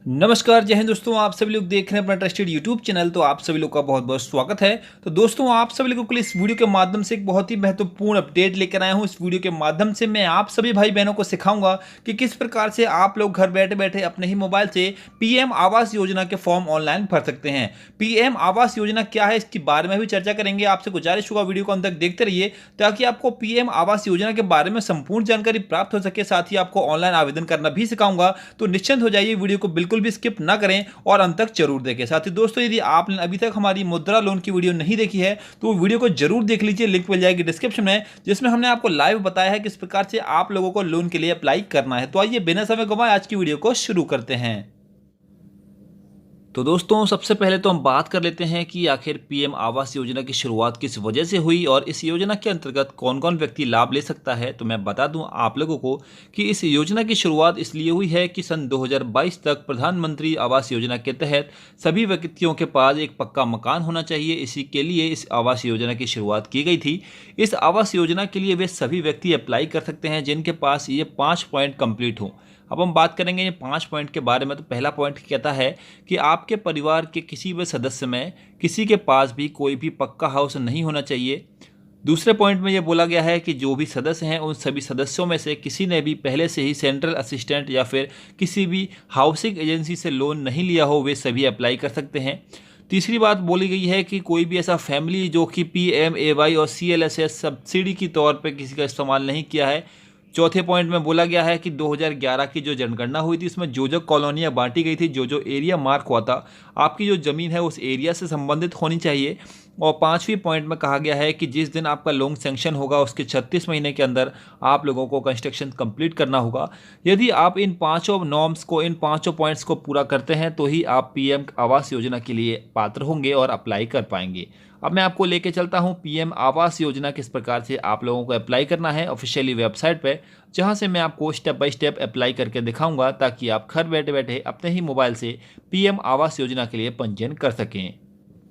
नमस्कार, जय हिंद दोस्तों। आप सभी लोग देख रहे हैं अपना ट्रस्टेड यूट्यूब चैनल। तो आप सभी लोग का बहुत बहुत स्वागत है। तो दोस्तों, आप सभी लोगों के लिए इस वीडियो के माध्यम से एक बहुत ही महत्वपूर्ण अपडेट लेकर आया हूं। इस वीडियो के माध्यम से मैं आप सभी भाई बहनों को सिखाऊंगा कि किस प्रकार से आप लोग घर बैठे बैठे अपने ही मोबाइल से पीएम आवास योजना के फॉर्म ऑनलाइन भर सकते हैं। पीएम आवास योजना क्या है, इसके बारे में भी चर्चा करेंगे। आपसे गुजारिश होगा वीडियो को अंत तक देखते रहिए ताकि आपको पीएम आवास योजना के बारे में संपूर्ण जानकारी प्राप्त हो सके। साथ ही आपको ऑनलाइन आवेदन करना भी सिखाऊंगा। तो निश्चिंत हो जाइए, वीडियो को बिल्कुल भी स्किप ना करें और अंत तक जरूर देखें। साथ ही दोस्तों, यदि आपने अभी तक हमारी मुद्रा लोन की वीडियो नहीं देखी है तो वीडियो को जरूर देख लीजिए। लिंक मिल जाएगी डिस्क्रिप्शन में, जिसमें हमने आपको लाइव बताया है किस प्रकार से आप लोगों को लोन के लिए अप्लाई करना है। तो आइए बिना समय गंवाए आज की वीडियो को शुरू करते हैं। तो दोस्तों, सबसे पहले तो हम बात कर लेते हैं कि आखिर पीएम आवास योजना की शुरुआत किस वजह से हुई और इस योजना के अंतर्गत कौन कौन व्यक्ति लाभ ले सकता है। तो मैं बता दूं आप लोगों को कि इस योजना की शुरुआत इसलिए हुई है कि सन 2022 तक प्रधानमंत्री आवास योजना के तहत सभी व्यक्तियों के पास एक पक्का मकान होना चाहिए। इसी के लिए इस आवास योजना की शुरुआत की गई थी। इस आवास योजना के लिए वे सभी व्यक्ति अप्लाई कर सकते हैं जिनके पास ये 5 पॉइंट कंप्लीट हो। अब हम बात करेंगे ये 5 पॉइंट के बारे में। तो पहला पॉइंट कहता है कि आपके परिवार के किसी भी सदस्य में किसी के पास भी कोई भी पक्का हाउस नहीं होना चाहिए। दूसरे पॉइंट में ये बोला गया है कि जो भी सदस्य हैं उन सभी सदस्यों में से किसी ने भी पहले से ही सेंट्रल असिस्टेंट या फिर किसी भी हाउसिंग एजेंसी से लोन नहीं लिया हो, वे सभी अप्लाई कर सकते हैं। तीसरी बात बोली गई है कि कोई भी ऐसा फैमिली जो कि PMAY और CLSS सब्सिडी के तौर पर किसी का इस्तेमाल नहीं किया है। चौथे पॉइंट में बोला गया है कि 2011 की जो जनगणना हुई थी उसमें जो कॉलोनियाँ बांटी गई थी, जो एरिया मार्क हुआ था, आपकी जो ज़मीन है उस एरिया से संबंधित होनी चाहिए। और पांचवी पॉइंट में कहा गया है कि जिस दिन आपका लोन सैंक्शन होगा उसके 36 महीने के अंदर आप लोगों को कंस्ट्रक्शन कंप्लीट करना होगा। यदि आप इन पांचों नॉर्म्स को, इन पांचों पॉइंट्स को पूरा करते हैं तो ही आप पीएम आवास योजना के लिए पात्र होंगे और अप्लाई कर पाएंगे। अब मैं आपको लेके चलता हूं पीएम आवास योजना किस प्रकार से आप लोगों को अप्लाई करना है ऑफिशियली वेबसाइट पे, जहां से मैं आपको स्टेप बाय स्टेप अप्लाई करके दिखाऊंगा ताकि आप घर बैठे बैठे अपने ही मोबाइल से पीएम आवास योजना के लिए पंजीयन कर सकें।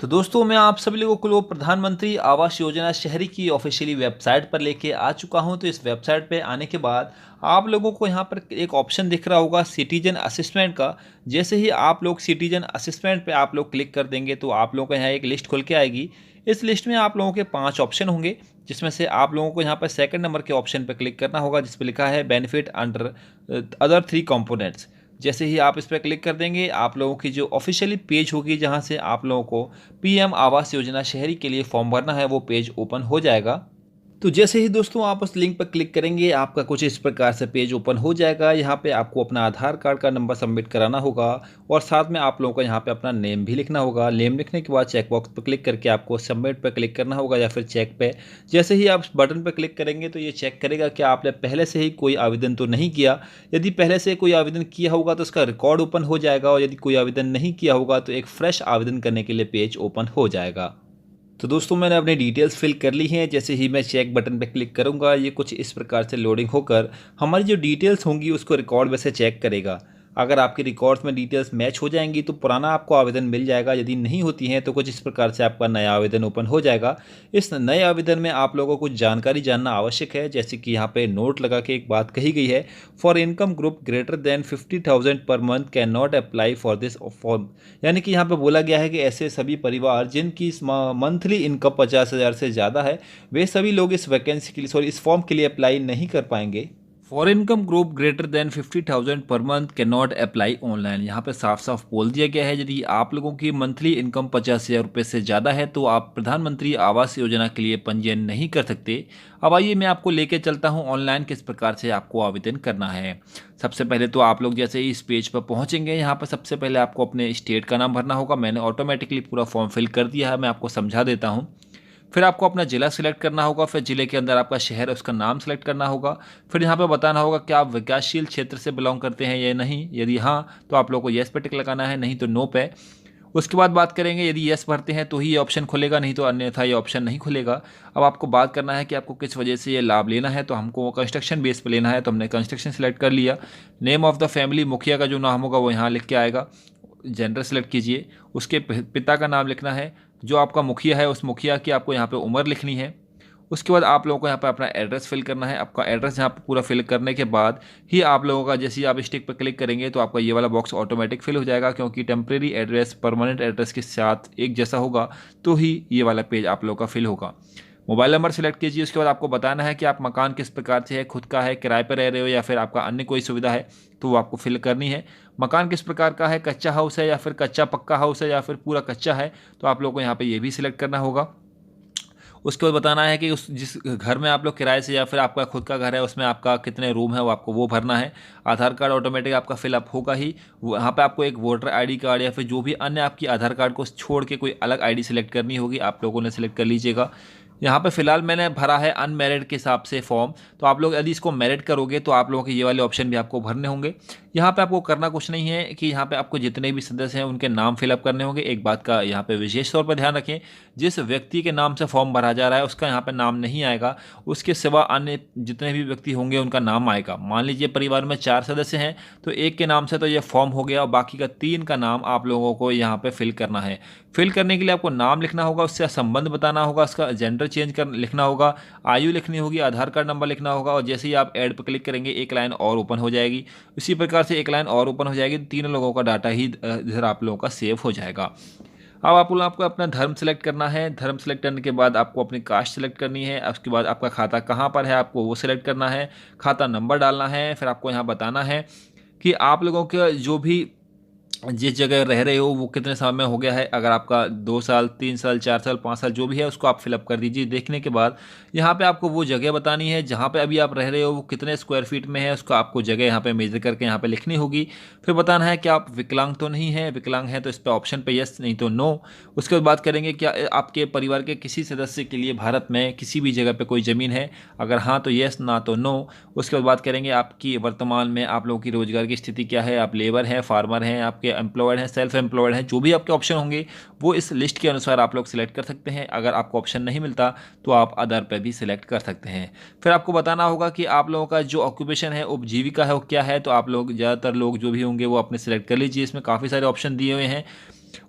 तो दोस्तों, मैं आप सभी लोगों को प्रधानमंत्री आवास योजना शहरी की ऑफिशियली वेबसाइट पर लेके आ चुका हूं। तो इस वेबसाइट पे आने के बाद आप लोगों को यहां पर एक ऑप्शन दिख रहा होगा सिटीजन असिस्टेंट का। जैसे ही आप लोग सिटीजन असिस्टेंट पे आप लोग क्लिक कर देंगे तो आप लोगों को यहाँ एक लिस्ट खुल के आएगी। इस लिस्ट में आप लोगों के 5 ऑप्शन होंगे, जिसमें से आप लोगों को यहाँ पर सेकंड नंबर के ऑप्शन पर क्लिक करना होगा जिस पर लिखा है बेनिफिट अंडर अदर 3 कंपोनेंट्स। जैसे ही आप इस पर क्लिक कर देंगे आप लोगों की जो ऑफिशियली पेज होगी जहां से आप लोगों को पीएम आवास योजना शहरी के लिए फॉर्म भरना है वो पेज ओपन हो जाएगा। तो जैसे ही दोस्तों आप उस लिंक पर क्लिक करेंगे आपका कुछ इस प्रकार से पेज ओपन हो जाएगा। यहाँ पे आपको अपना आधार कार्ड का नंबर सबमिट कराना होगा और साथ में आप लोगों को यहाँ पे अपना नेम भी लिखना होगा। नेम लिखने के बाद चेक बॉक्स पर क्लिक करके आपको सबमिट पर क्लिक करना होगा या फिर चेक पे। जैसे ही आप बटन पर क्लिक करेंगे तो ये चेक करेगा कि आपने पहले से ही कोई आवेदन तो नहीं किया। यदि पहले से कोई आवेदन किया होगा तो उसका रिकॉर्ड ओपन हो जाएगा और यदि कोई आवेदन नहीं किया होगा तो एक फ्रेश आवेदन करने के लिए पेज ओपन हो जाएगा। तो दोस्तों, मैंने अपनी डिटेल्स फिल कर ली हैं। जैसे ही मैं चेक बटन पर क्लिक करूंगा ये कुछ इस प्रकार से लोडिंग होकर हमारी जो डिटेल्स होंगी उसको रिकॉर्ड में से चेक करेगा। अगर आपके रिकॉर्ड्स में डिटेल्स मैच हो जाएंगी तो पुराना आपको आवेदन मिल जाएगा। यदि नहीं होती हैं तो कुछ इस प्रकार से आपका नया आवेदन ओपन हो जाएगा। इस नए आवेदन में आप लोगों को कुछ जानकारी जानना आवश्यक है। जैसे कि यहाँ पे नोट लगा के एक बात कही गई है, for income group greater than 50,000 per month can not apply for this form. यानी कि यहाँ पे बोला गया है कि ऐसे सभी परिवार जिनकी मंथली इनकम 50,000 से ज़्यादा है वे सभी लोग इस वैकेंसी के लिए, इस फॉर्म के लिए अप्लाई नहीं कर पाएंगे। For income group greater than 50,000 per month can not apply online. यहाँ पे साफ साफ बोल दिया गया है यदि आप लोगों की मंथली इनकम 50,000 रुपये से ज़्यादा है तो आप प्रधानमंत्री आवास योजना के लिए पंजीयन नहीं कर सकते। अब आइए मैं आपको लेके चलता हूँ ऑनलाइन किस प्रकार से आपको आवेदन करना है। सबसे पहले तो आप लोग जैसे ही इस पेज पर पहुँचेंगे यहाँ पर सबसे पहले आपको अपने स्टेट का नाम भरना होगा। मैंने ऑटोमेटिकली पूरा फॉर्म फिल कर दिया है, मैं आपको समझा देता हूँ। फिर आपको अपना ज़िला सिलेक्ट करना होगा, फिर ज़िले के अंदर आपका शहर है उसका नाम सेलेक्ट करना होगा। फिर यहाँ पे बताना होगा कि आप विकासशील क्षेत्र से बिलोंग करते हैं या नहीं। यदि हाँ तो आप लोगों को येस पे टिक लगाना है, नहीं तो नो पे। उसके बाद बात करेंगे यदि येस भरते हैं तो ही ये ऑप्शन खुलेगा, नहीं तो अन्यथा ये ऑप्शन नहीं खुलेगा। अब आपको बात करना है कि आपको किस वजह से ये लाभ लेना है। तो हमको कंस्ट्रक्शन बेस पर लेना है तो हमने कंस्ट्रक्शन सेलेक्ट कर लिया। नेम ऑफ द फैमिली, मुखिया का जो नाम होगा वो यहाँ लिख के आएगा। जेंडर सेलेक्ट कीजिए, उसके पिता का नाम लिखना है। जो आपका मुखिया है उस मुखिया की आपको यहाँ पे उम्र लिखनी है। उसके बाद आप लोगों को यहाँ पर अपना एड्रेस फिल करना है। आपका एड्रेस यहाँ पर पूरा फिल करने के बाद ही आप लोगों का जैसे ही आप स्टिक पर क्लिक करेंगे तो आपका ये वाला बॉक्स ऑटोमेटिक फिल हो जाएगा, क्योंकि टेम्प्रेरी एड्रेस परमानेंट एड्रेस के साथ एक जैसा होगा तो ही ये वाला पेज आप लोगों का फिल होगा। मोबाइल नंबर सेलेक्ट कीजिए। उसके बाद आपको बताना है कि आप मकान किस प्रकार से है, खुद का है, किराए पर रह रहे हो या फिर आपका अन्य कोई सुविधा है, तो वो आपको फिल करनी है। मकान किस प्रकार का है, कच्चा हाउस है या फिर कच्चा पक्का हाउस है या फिर पूरा कच्चा है, तो आप लोगों को यहाँ पे ये भी सिलेक्ट करना होगा। उसके बाद बताना है कि उस जिस घर में आप लोग किराए से या फिर आपका खुद का घर है उसमें आपका कितने रूम है वो आपको वो भरना है। आधार कार्ड ऑटोमेटिक आपका फिलअप होगा ही। वहाँ पे आपको एक वोटर आईडी कार्ड या फिर जो भी अन्य आपकी आधार कार्ड को छोड़ के कोई अलग आईडी सेलेक्ट करनी होगी, आप लोगों ने सेलेक्ट कर लीजिएगा। यहाँ पे फिलहाल मैंने भरा है अनमैरिड के हिसाब से फॉर्म, तो आप लोग यदि इसको मैरिड करोगे तो आप लोगों के ये वाले ऑप्शन भी आपको भरने होंगे। यहाँ पे आपको करना कुछ नहीं है कि यहाँ पे आपको जितने भी सदस्य हैं उनके नाम फिलअप करने होंगे। एक बात का यहाँ पे विशेष तौर पर ध्यान रखें, जिस व्यक्ति के नाम से फॉर्म भरा जा रहा है उसका यहाँ पे नाम नहीं आएगा, उसके सिवा अन्य जितने भी व्यक्ति होंगे उनका नाम आएगा। मान लीजिए परिवार में 4 सदस्य हैं तो एक के नाम से तो ये फॉर्म हो गया और बाकी का 3 का नाम आप लोगों को यहाँ पे फिल करना है। फिल करने के लिए आपको नाम लिखना होगा, उससे संबंध बताना होगा, उसका जेंडर चेंज कर लिखना होगा, आयु लिखनी होगी, आधार कार्ड नंबर लिखना होगा और जैसे ही आप ऐड पर क्लिक करेंगे एक लाइन और ओपन हो जाएगी। इसी प्रकार से एक लाइन और ओपन हो जाएगी, 3 लोगों का डाटा ही इधर आप लोगों का सेव हो जाएगा। अब आप लोगों आपको अपना धर्म सेलेक्ट करना है। धर्म सेलेक्ट करने के बाद आपको अपनी कास्ट सेलेक्ट करनी है। उसके बाद आपका खाता कहाँ पर है आपको वो सेलेक्ट करना है, खाता नंबर डालना है। फिर आपको यहाँ बताना है कि आप लोगों के जो भी जिस जगह रह रहे हो वो कितने समय में हो गया है। अगर आपका 2 साल, 3 साल, 4 साल, 5 साल जो भी है उसको आप फिलअप कर दीजिए। देखने के बाद यहाँ पे आपको वो जगह बतानी है जहाँ पे अभी आप रह रहे हो वो कितने स्क्वायर फीट में है, उसको आपको जगह यहाँ पे मेजर करके यहाँ पे लिखनी होगी। फिर बताना है कि आप विकलांग तो नहीं है, विकलांग है तो इस पर ऑप्शन पे यस, नहीं तो नो। उसके बाद बात करेंगे क्या आपके परिवार के किसी सदस्य के लिए भारत में किसी भी जगह पर कोई ज़मीन है, अगर हाँ तो यस, ना तो नो। उसके बाद बात करेंगे आपकी वर्तमान में आप लोगों की रोजगार की स्थिति क्या है, आप लेबर हैं, फार्मर हैं, आपके एम्प्लॉयड हैं, सेल्फ एम्प्लॉयड हैं, जो भी आपके ऑप्शन होंगे वो इस लिस्ट के अनुसार आप लोग सिलेक्ट कर सकते हैं। अगर आपको ऑप्शन नहीं मिलता तो आप अदर पे भी सिलेक्ट कर सकते हैं। फिर आपको बताना होगा कि आप लोगों का जो ऑक्यूपेशन है, उपजीविका है, वो क्या है। तो आप लोग ज़्यादातर लोग जो भी होंगे वो अपने सिलेक्ट कर लीजिए। इसमें काफ़ी सारे ऑप्शन दिए हुए हैं।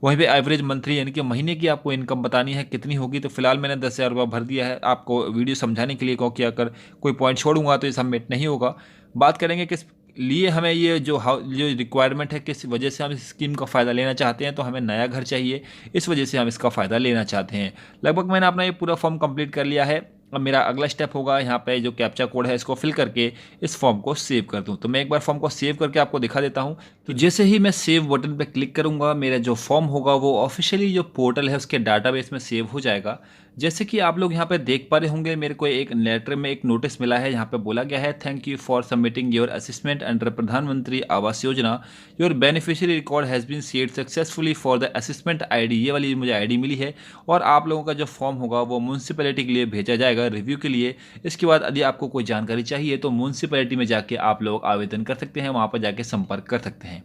वहीं पे एवरेज मंथली यानी कि महीने की आपको इनकम बतानी है कितनी होगी। तो फिलहाल मैंने 10,000 रुपये भर दिया है आपको वीडियो समझाने के लिए, क्योंकि अगर कोई पॉइंट छोड़ूंगा तो ये सबमिट नहीं होगा। बात करेंगे किस लिए हमें ये जो रिक्वायरमेंट है, किस वजह से हम इस स्कीम का फ़ायदा लेना चाहते हैं। तो हमें नया घर चाहिए, इस वजह से हम इसका फ़ायदा लेना चाहते हैं। लगभग मैंने अपना ये पूरा फॉर्म कंप्लीट कर लिया है। अब मेरा अगला स्टेप होगा यहाँ पे जो कैप्चा कोड है इसको फिल करके इस फॉर्म को सेव कर दूँ। तो मैं एक बार फॉर्म को सेव करके आपको दिखा देता हूँ। तो जैसे ही मैं सेव बटन पे क्लिक करूँगा मेरा जो फॉर्म होगा वो ऑफिशियली जो पोर्टल है उसके डाटाबेस में सेव हो जाएगा। जैसे कि आप लोग यहाँ पे देख पा रहे होंगे, मेरे को एक लेटर में एक नोटिस मिला है। यहाँ पे बोला गया है thank you for submitting your assessment under Pradhan Mantri Awas Yojana, your beneficiary record has been shared successfully for the assessment ID. ये वाली मुझे आईडी मिली है और आप लोगों का जो फॉर्म होगा वो म्यूनसिपैलिटी के लिए भेजा जाएगा रिव्यू के लिए। इसके बाद यदि आपको कोई जानकारी चाहिए तो म्यूनसिपैलिटी में जाके आप लोग आवेदन कर सकते हैं, वहाँ पर जाके संपर्क कर सकते हैं।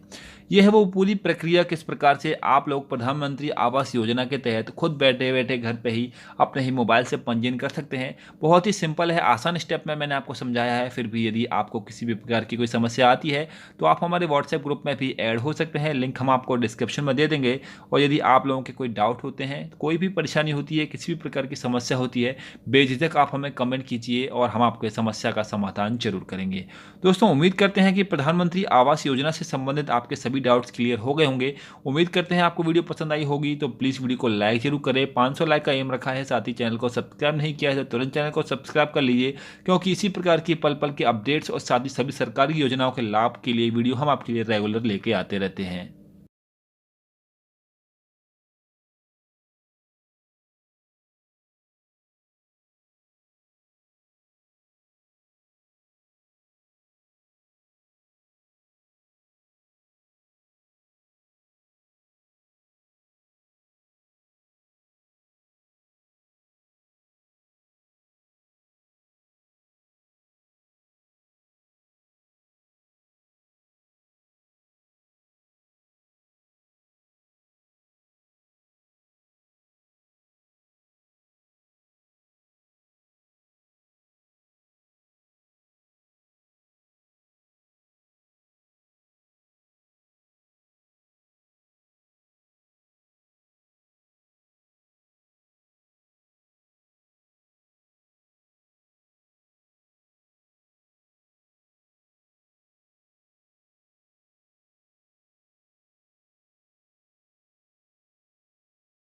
यह है वो पूरी प्रक्रिया, किस प्रकार से आप लोग प्रधानमंत्री आवास योजना के तहत खुद बैठे बैठे घर पे ही अपने ही मोबाइल से पंजीयन कर सकते हैं। बहुत ही सिंपल है, आसान स्टेप में मैंने आपको समझाया है। फिर भी यदि आपको किसी भी प्रकार की कोई समस्या आती है तो आप हमारे व्हाट्सएप ग्रुप में भी ऐड हो सकते हैं, लिंक हम आपको डिस्क्रिप्शन में दे देंगे। और यदि आप लोगों के कोई डाउट होते हैं, कोई भी परेशानी होती है, किसी भी प्रकार की समस्या होती है, बेझिझक आप हमें कमेंट कीजिए और हम आपके समस्या का समाधान जरूर करेंगे। दोस्तों उम्मीद करते हैं कि प्रधानमंत्री आवास योजना से संबंधित आपके सभी डाउट्स क्लियर हो गए होंगे। उम्मीद करते हैं आपको वीडियो पसंद आई होगी। तो प्लीज़ वीडियो को लाइक जरूर करें। 500 लाइक का एम रखा है। साथ ही चैनल को सब्सक्राइब नहीं किया है तो तुरंत चैनल को सब्सक्राइब कर लीजिए, क्योंकि इसी प्रकार की पल पल के अपडेट्स और साथ ही सभी सरकारी योजनाओं के लाभ के लिए वीडियो हम आपके लिए रेगुलर लेके आते रहते हैं।